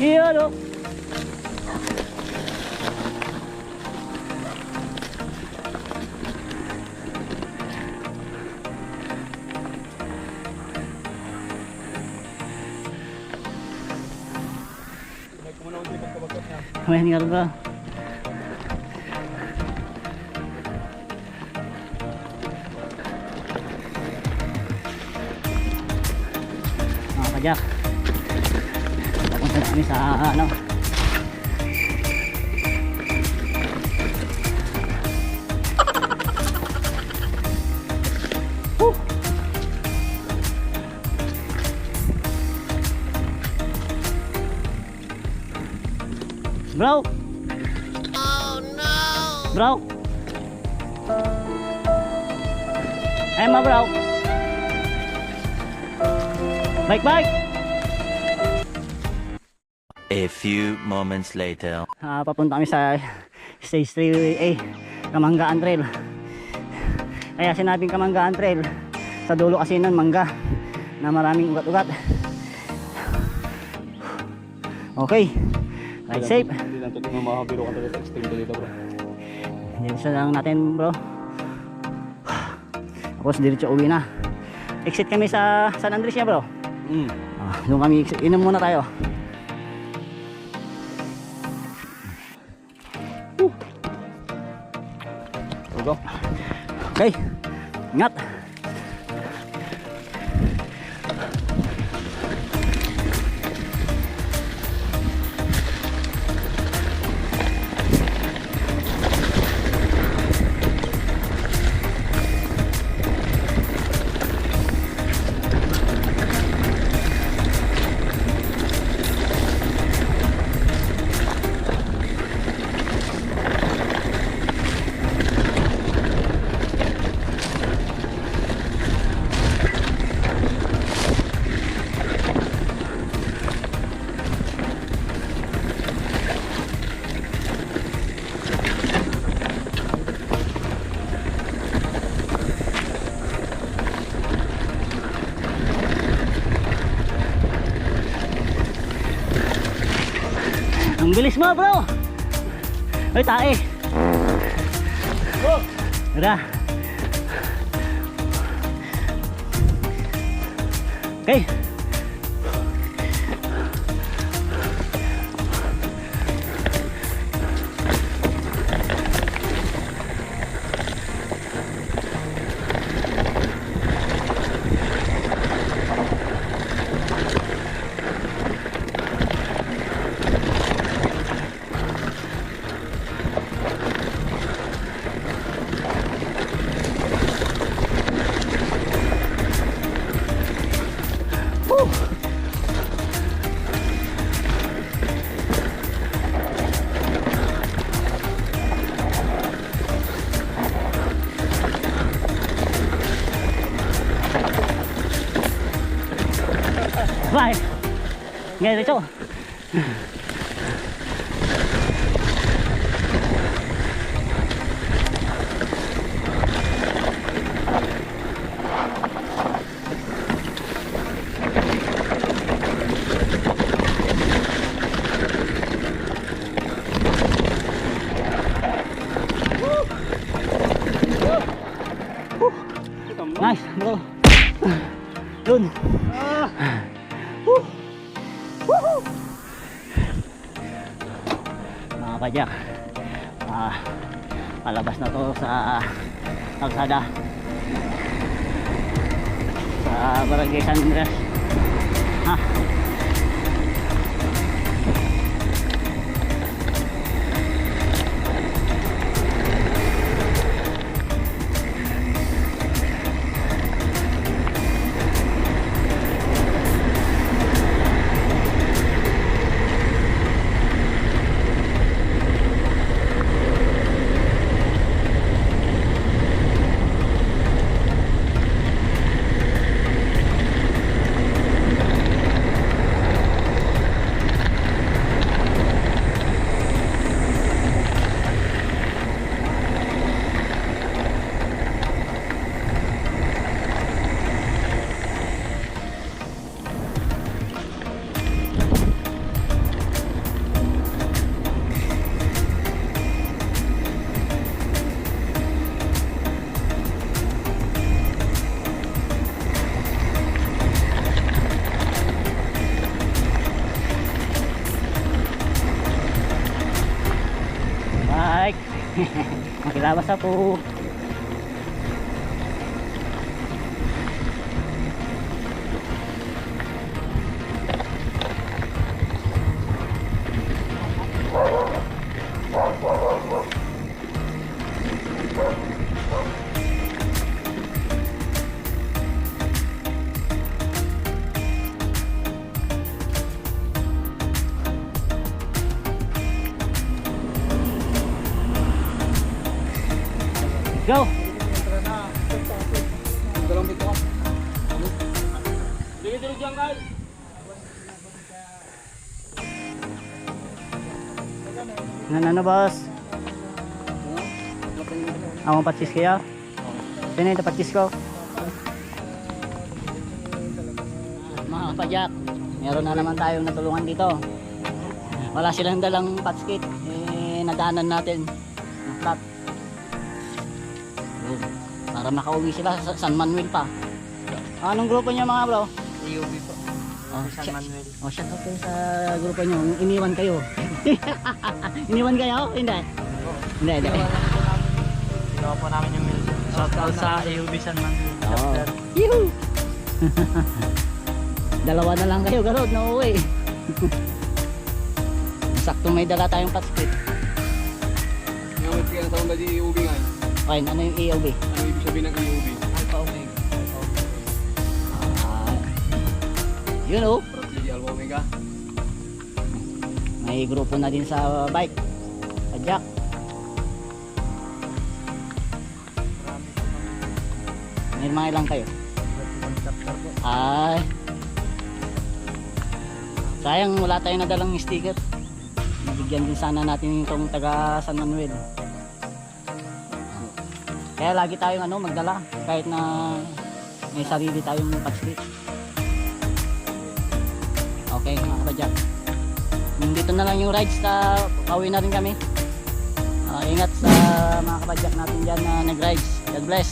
Yun o. Ayan nga bro. Mga kajak, papunta na kami sa ano, bro. Oh no. Bro. Ayan ma bro. Bike. A few moments later. Papunta kami sa Stage 3A, Kamanggaan Trail. Kaya sinabing Kamanggaan Trail, sa dulo kasi nun mangga na maraming ugat-ugat. Okay, ride safe. Hindi lang ito makakabiro ka talaga sa extreme dito bro. Diretso lang natin bro. Tapos diretso uwi na. Exit kami sa San Andres ya bro. Doon kami, inom muna tayo. Go. Okay, ingat. Ang bilis mo bro. Ay tae. Tara. Okay. Bye. Nghe thấy chỗ. Nice, bro. Dun. Mga kajak, palabas na to sa kalsada sa Barangay San Andres. Makilabas ako. Go! Dalawang bito ka. Dili-dili dyan, Kyle. Ano boss? Ako patsis kaya? Sino yung patsis ko? Mga kapadyak, meron na naman tayong natulungan dito. Wala silang dalang patskit. Nadaanan natin ng flat. Yun. Para makauwi sila sa San Manuel pa. Anong grupo niyo mga bro? EUB po. Oh, San Manuel. Oh, shout out kayo sa grupo niyo. Iniwan kayo. Iniwan kayo? Hindi. Hindi. Ginawa po namin yung meal. Shout out sa EUB San Manuel. Oh. Chapter. Yuhu! Dalawa na lang kayo, garod, na uwi. Sakto may dala tayong patskit. Yung mga tigyan sa mga di EUB nga. Okay, ano yung EOB? Ano ibig sabihin ng EUB? Alpha Omega. Yun oh. Di Alpha Omega. May grupo na din sa bike. Sa jack. May mga ilang kayo? Chapter po. Ay. Sayang wala tayong nadalang sticker. Nabigyan din sana natin itong taga San Manuel. Kaya lagi tayong magdala kahit na may sarili tayong patskit. Okay mga kabadyak. Dito na lang yung rides na pauwi na rin kami. Ingat sa mga kabadyak natin dyan na nag-rides. God bless.